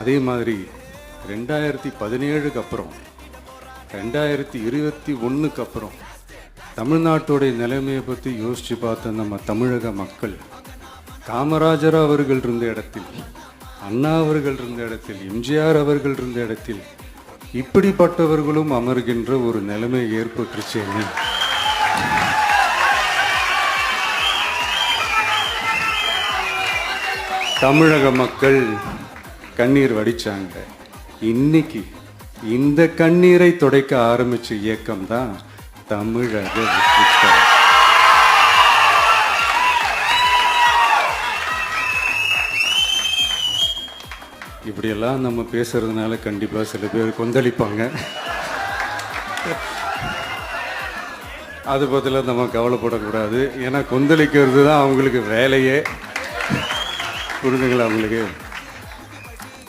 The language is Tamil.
அதே மாதிரி 2017க்கு அப்புறம் 2021க்கு அப்புறம் தமிழ்நாட்டுடைய நிலைமையை பற்றி யோசித்து பார்த்த நம்ம தமிழக மக்கள் காமராஜர் அவர்கள் இருந்த இடத்தில், அண்ணா அவர்கள் இருந்த இடத்தில், எம்ஜிஆர் அவர்கள் இருந்த இடத்தில் இப்படிப்பட்டவர்களும் அமர்கின்ற ஒரு நிலைமை ஏற்பட்டுருச்சேன்னு தமிழக மக்கள் கண்ணீர் வடிச்சாங்க. இன்னைக்கு இந்த கண்ணீரை துடைக்க ஆரம்பிச்ச இயக்கம் தான் தமிழக வெற்றிக்கழகம். இப்படியெல்லாம் நம்ம பேசுறதுனால கண்டிப்பா சில பேர் கொந்தளிப்பாங்க. அது பத்தில நம்ம கவலைப்படக்கூடாது. ஏன்னா கொந்தளிக்கிறது தான் அவங்களுக்கு வேலையே. புரிஞ்சுங்களா உங்களுக்கு?